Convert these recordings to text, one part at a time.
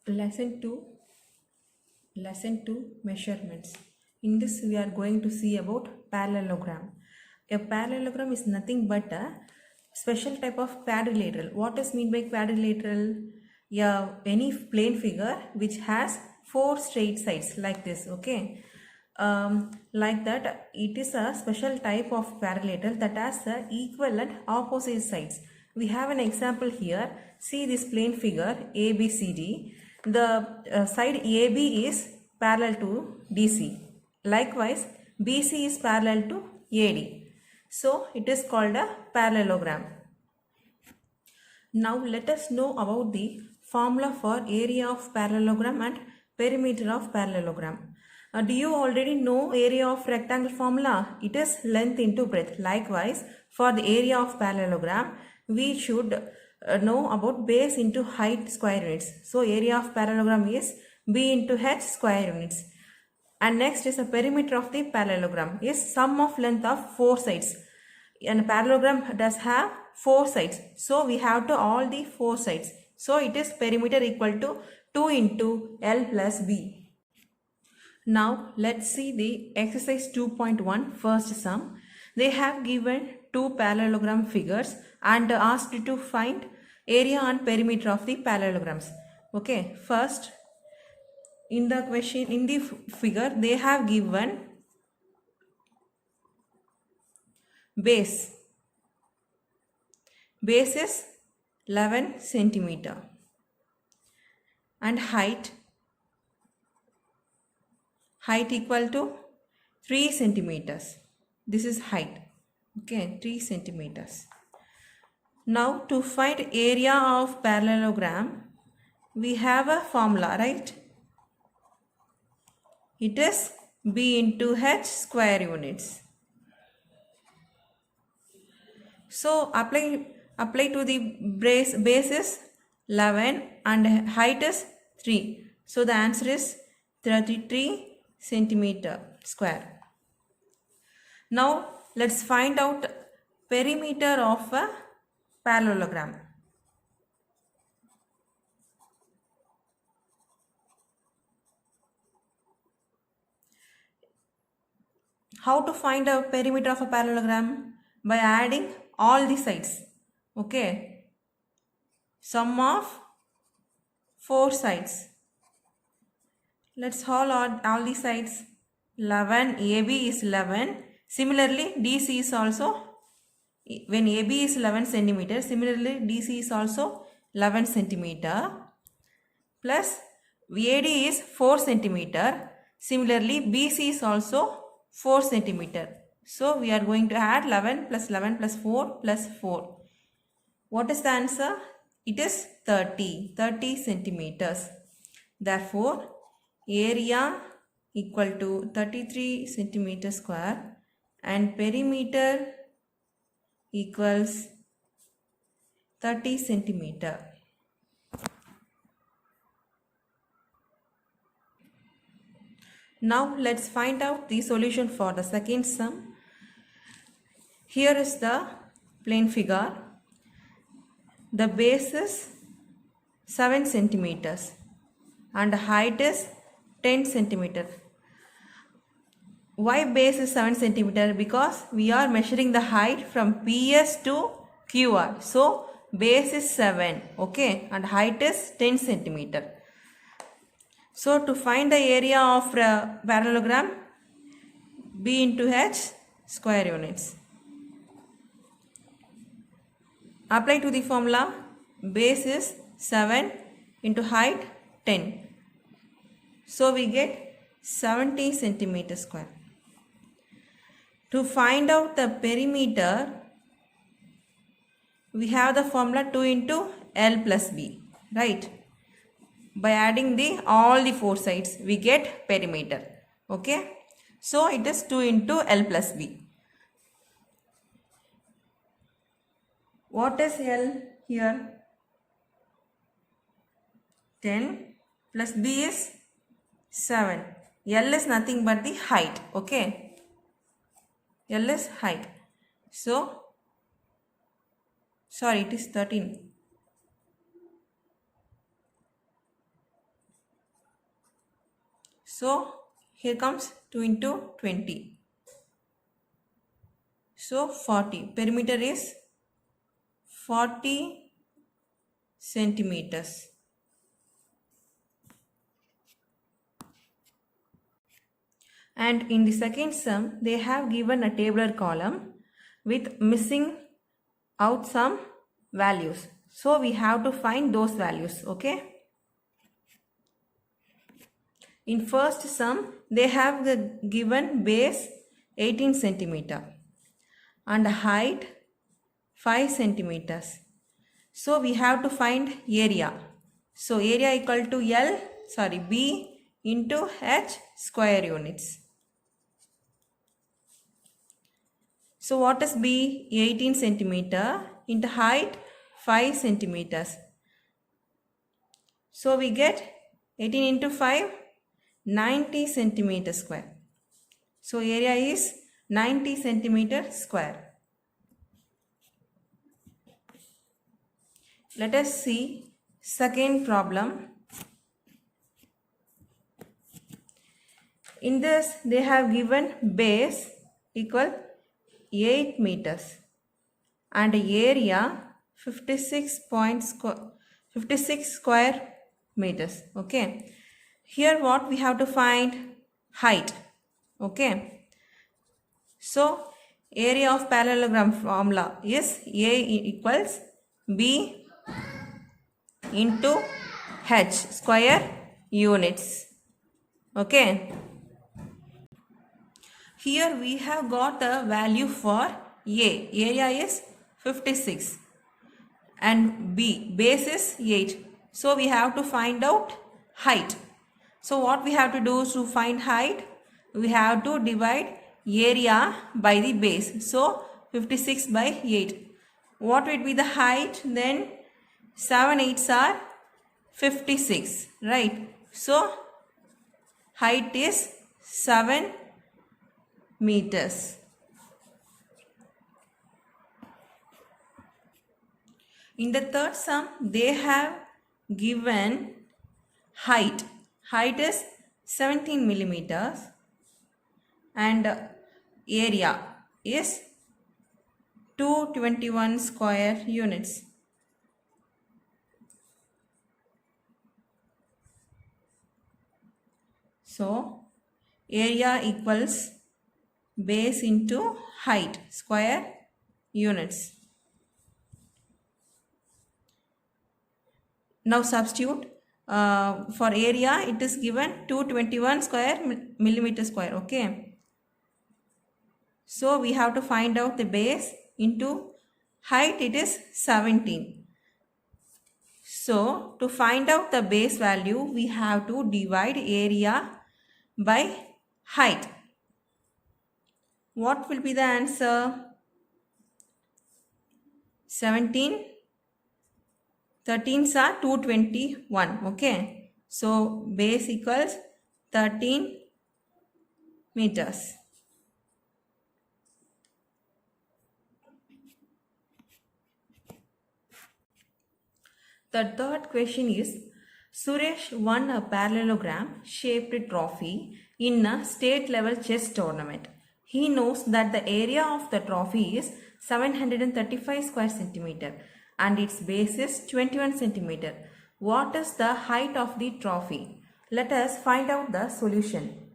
Lesson 2 Measurements. In this we are going to see about parallelogram. A parallelogram is nothing but a special type of quadrilateral. What is mean by quadrilateral? Yeah, any plane figure which has four straight sides like this. Okay. Like that, it is a special type of quadrilateral that has equal and opposite sides. We have an example here. See this plane figure ABCD. The side AB is parallel to DC. Likewise, BC is parallel to AD. So it is called a parallelogram. Now let us know about the formula for area of parallelogram and perimeter of parallelogram. Do you already know area of rectangle formula? It is length into breadth. Likewise, for the area of parallelogram, we should know about base into height square units. So area of parallelogram is B into H square units. And next is the perimeter of the parallelogram is sum of length of four sides. And a parallelogram does have four sides. So we have to all the four sides. So it is perimeter equal to 2 into L plus B. Now let's see the exercise 2.1 first sum. They have given two parallelogram figures and asked you to find area and perimeter of the parallelograms. Okay, first in the question, in the figure, they have given base. Base is 11 centimeter and height equal to 3 centimeters. This is height. Okay, 3 centimeters. Now to find area of parallelogram, we have a formula, right? It is B into H square units. So apply to the base is 11 and height is 3. So the answer is 33 centimeter square. Now let's find out perimeter of a parallelogram. How to find a perimeter of a parallelogram? By adding all the sides. Okay. Sum of four sides. Let's add all the sides. 11, AB is 11. Similarly, DC is also, when AB is 11 centimeter, similarly DC is also 11 centimeter. Plus AD is 4 centimeter. Similarly, BC is also 4 centimeter. So we are going to add 11 plus 4 plus 4. What is the answer? It is 30 centimeters. Therefore, area equal to 33 centimeter square and perimeter equals 30 centimeter. Now let's find out the solution for the second sum. Here is the plane figure. The base is 7 centimeters and height is 10 centimeter. Why base is 7 centimeter? Because we are measuring the height from PS to QR. So base is 7, okay, and height is 10 centimeter. So to find the area of parallelogram, B into H square units. Apply to the formula, base is 7 into height 10. So we get 70 centimeter square. To find out the perimeter, we have the formula 2 into L plus B, right? By adding all the four sides, we get perimeter. Okay. So it is 2 into L plus B. What is L here? 10 plus B is 7. L is nothing but the height. Okay. L is height. So sorry, it is 13. So here comes 2 into 20. So 40. Perimeter is 40 centimeters. And in the second sum, they have given a tabular column with missing out some values. So we have to find those values, okay? In first sum, they have given base 18 centimeter and height 5 centimeters. So we have to find area. So area equal to B into H square units. So what is B? 18 centimeter into height 5 centimeters. So we get 18 into 5, 90 centimeter square. So area is 90 centimeter square. Let us see second problem. In this they have given base equal 8 meters and area 56 square meters. Okay. Here what we have to find? Height. Okay. So area of parallelogram formula is A equals B into H square units. Okay. Here we have got the value for A. Area is 56 and B base is 8. So we have to find out height. So what we have to do to find height? We have to divide area by the base. So 56 by 8. What would be the height? Then 7 8s are 56, right? So height is 7 meters. In the third sum, they have given height. Height is 17 millimeters and area is 221 square units. So area equals base into height square units. Now substitute for area, it is given 221 square millimeter square. Okay. So we have to find out the base into height, it is 17. So to find out the base value, we have to divide area by height. What will be the answer? 17 13s are 221. Okay. So base equals 13 meters. The third question is, Suresh won a parallelogram shaped trophy in a state level chess tournament. He knows that the area of the trophy is 735 square centimeter and its base is 21 centimeter. What is the height of the trophy? Let us find out the solution.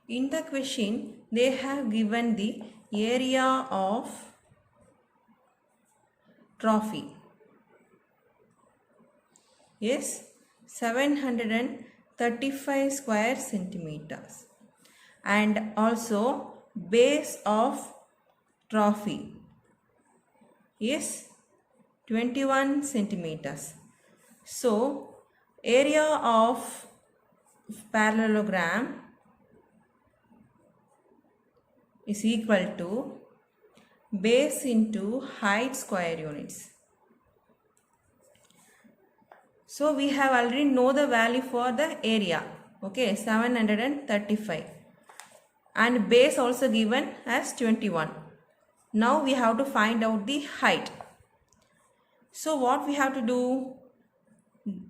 In the question, they have given the area of trophy is 735 square centimeters and also base of trophy is 21 centimeters. So area of parallelogram is equal to base into height square units. So we have already know the value for the area. Okay, 735 and base also given as 21. Now we have to find out the height. So what we have to do?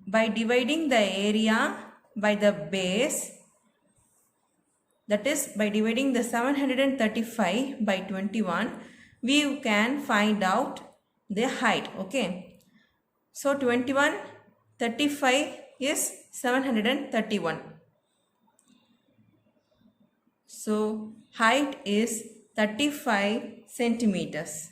By dividing the area by the base, that is by dividing the 735 by 21, we can find out the height. Okay. So 21, 35 is 731. So height is 35 centimeters.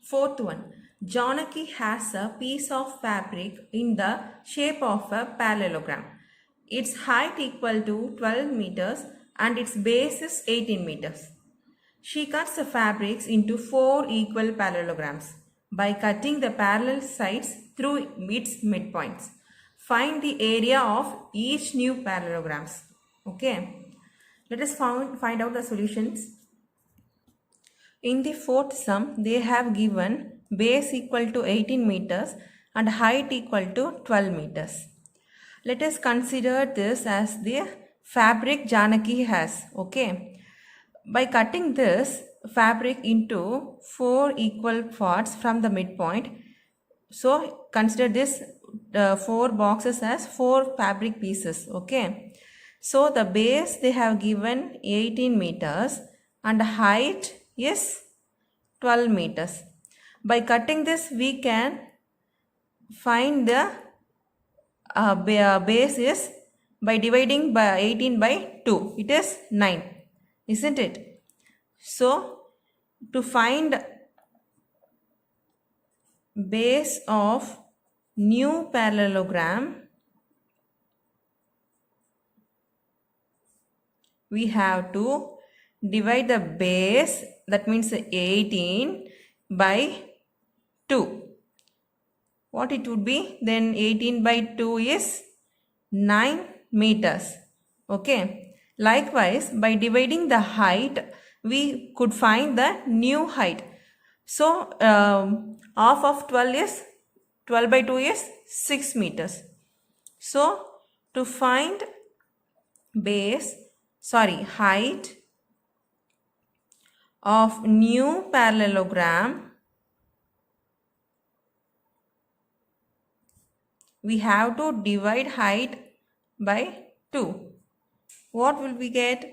Fourth one, Janaki has a piece of fabric in the shape of a parallelogram. Its height equal to 12 meters and its base is 18 meters. She cuts the fabrics into 4 equal parallelograms by cutting the parallel sides through its midpoints. Find the area of each new parallelograms. Okay. Let us find out the solutions. In the fourth sum, they have given base equal to 18 meters and height equal to 12 meters. Let us consider this as the fabric Janaki has. Okay. By cutting this fabric into 4 equal parts from the midpoint, so consider this 4 boxes as 4 fabric pieces. Okay. So the base they have given 18 meters and height is 12 meters. By cutting this, we can find the base is by dividing by 18 by 2. It is 9. Isn't it? So, to find base of new parallelogram, we have to divide the base, that means 18 by 2. What it would be? Then 18 by 2 is 9 meters. Okay. Likewise, by dividing the height, we could find the new height. So, half of 12 by 2 is 6 meters. So, to find height of new parallelogram, we have to divide height by 2. What will we get?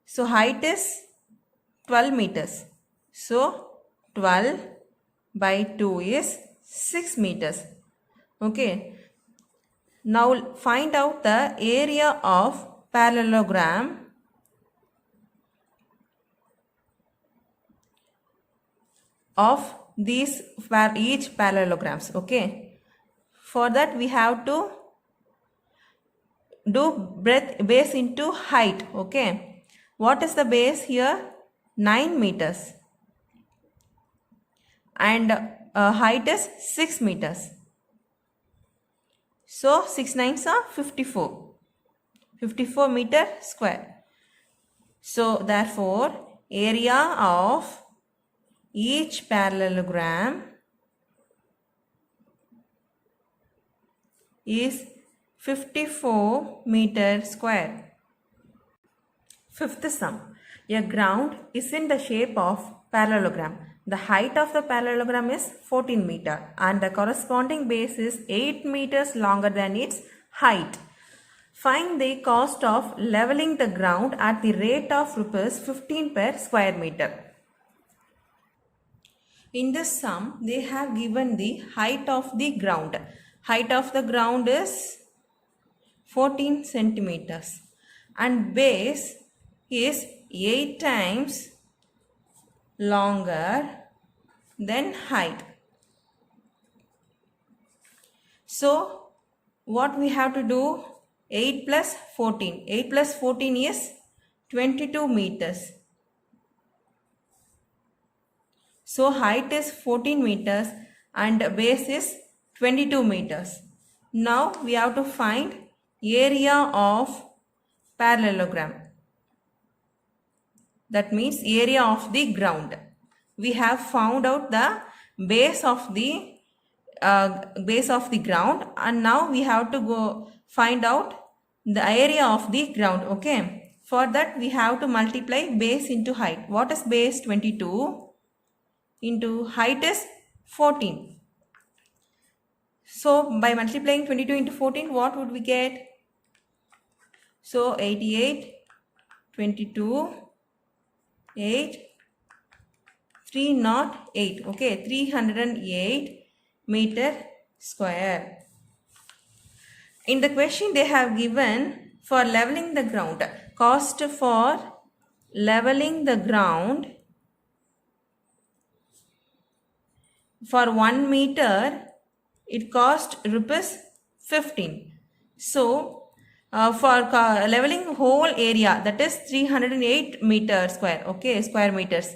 So height is 12 meters. So 12 by 2 is 6 meters. Okay. Now find out the area of parallelogram of these each parallelograms. Okay. For that we have to do base into height. Okay. What is the base here? 9 meters. And height is 6 meters. So 6 9s are 54. 54 meter square. So therefore area of each parallelogram is 54 meter square. Fifth sum. A ground is in the shape of parallelogram. The height of the parallelogram is 14 meter and the corresponding base is 8 meters longer than its height. Find the cost of leveling the ground at the rate of rupees 15 per square meter. In this sum, they have given the height of the ground. Height of the ground is 14 centimeters and base is 8 times longer than height. So, what we have to do? 8 plus 14. 8 plus 14 is 22 meters. So, height is 14 meters and base is 22 meters. Now, we have to find area of parallelogram. That means area of the ground. We have found out the base of the ground and now we have to go find out the area of the ground. Okay. For that, we have to multiply base into height. What is base? 22 into height is 14. So by multiplying 22 into 14, what would we get? So 88, 22, 8, 308. Okay, 308 meter square. In the question, they have given for leveling the ground. Cost for leveling the ground for 1 meter, it cost rupees 15. So for leveling whole area, that is 308 meter square, okay, square meters,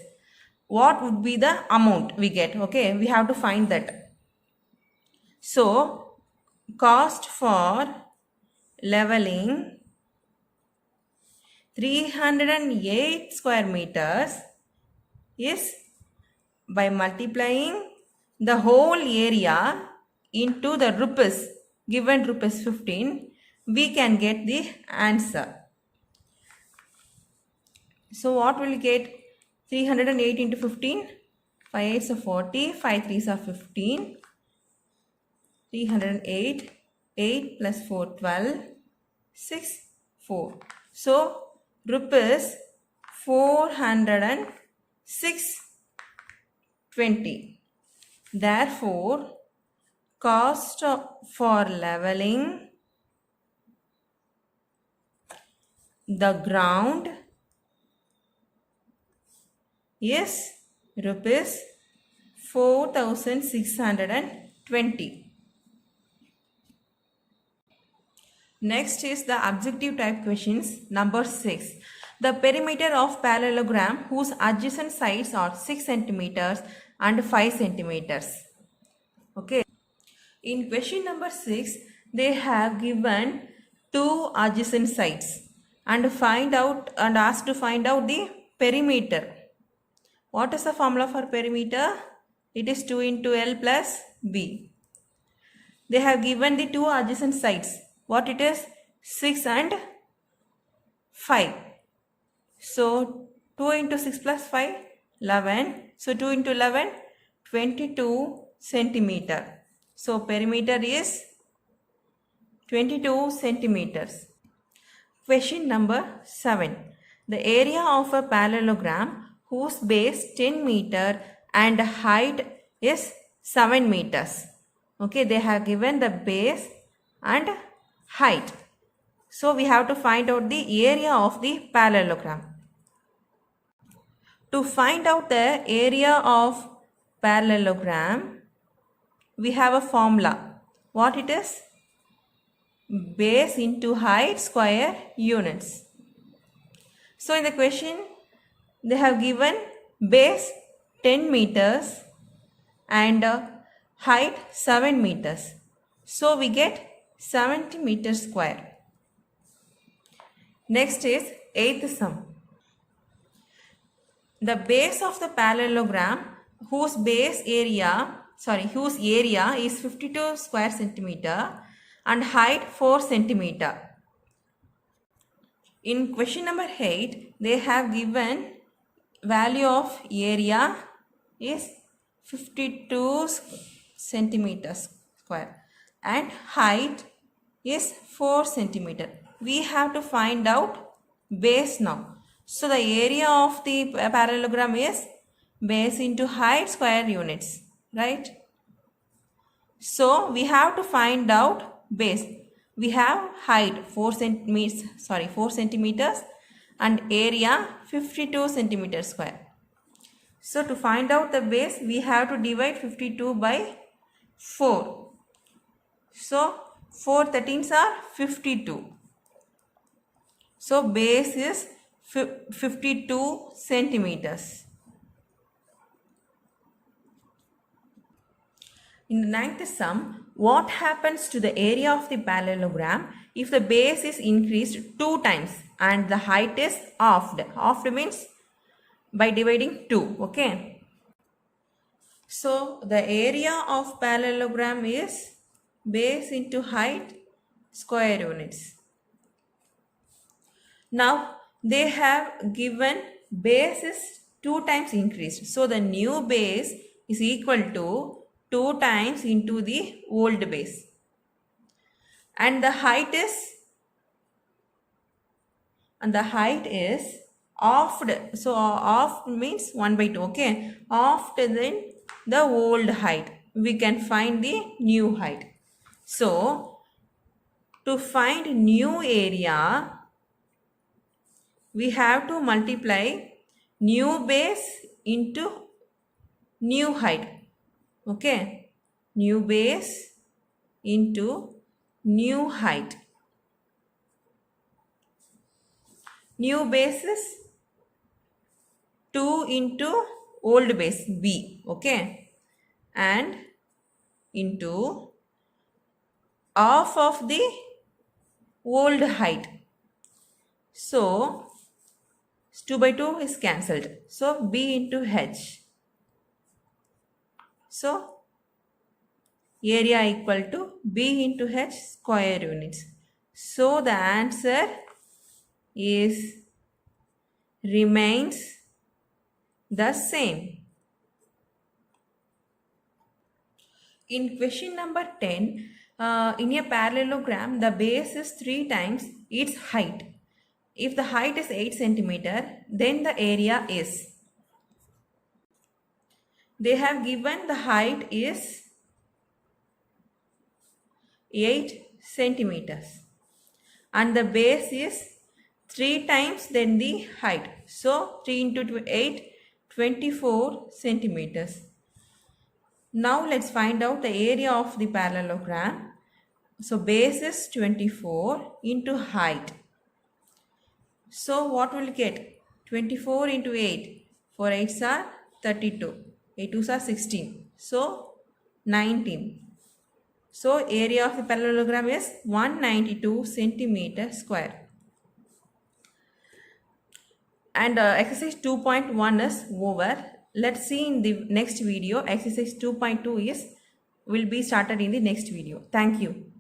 what would be the amount we get? Okay, we have to find that. So cost for leveling 308 square meters is by multiplying the whole area into the rupees, given rupees 15, we can get the answer. So what will we get? 308 into 15, 5 8s are 40, 5 3s are 15, 308, 8 plus 4, 12, 6, 4. So rupees 406.20. Therefore, cost for leveling the ground is rupees 4,620. Next is the objective type questions. Number 6. The perimeter of parallelogram whose adjacent sides are 6 centimeters and 5 centimeters. Okay. In question number 6, they have given two adjacent sides and asked to find out the perimeter. What is the formula for perimeter? It is 2 into L plus B. They have given the two adjacent sides. What it is? 6 and 5. So 2 into 6 plus 5, 11. So 2 into 11, 22 centimeter. So perimeter is 22 centimeters. Question number 7. The area of a parallelogram whose base 10 meter and height is 7 meters. Okay, they have given the base and height. So we have to find out the area of the parallelogram. To find out the area of parallelogram, we have a formula. What it is? Base into height square units. So in the question, they have given base 10 meters and height 7 meters. So we get 70 meters square. Next is 8th sum. The base of the parallelogram whose area is 52 square centimeter and height 4 centimeter. In question number 8, they have given value of area is 52 centimeters square and height is 4 centimeter. We have to find out base now. So the area of the parallelogram is base into height square units, right? So we have to find out base. We have height 4 centimeters and area 52 centimeters square. So to find out the base, we have to divide 52 by 4. So 4 13s are 52. So base is 52 centimeters. In the 9th sum, what happens to the area of the parallelogram if the base is increased 2 times and the height is halved? Halved means by dividing 2. Okay. So the area of parallelogram is base into height square units. Now they have given base is 2 times increased. So the new base is equal to 2 times into the old base. And the height is offed. So off means 1 by 2. Okay. Offed then the old height. We can find the new height. So to find new area, we have to multiply new base into new height. Okay. New base into new height. New base is 2 into old base b. Okay. And into half of the old height. So 2 by 2 is cancelled. So b into h. So area equal to b into h square units. So the answer is remains the same. In question number 10, in a parallelogram, the base is 3 times its height. If the height is 8 centimeter, then the area is. They have given the height is 8 centimeters and the base is 3 times then the height. So 3 into 8, 24 centimeters. Now let's find out the area of the parallelogram. So base is 24 into height. So what will get? 24 into 8. 4 8s are 32. 8 2s are 16. So 19. So area of the parallelogram is 192 centimeter square. And exercise 2.1 is over. Let's see in the next video. Exercise 2.2 will be started in the next video. Thank you.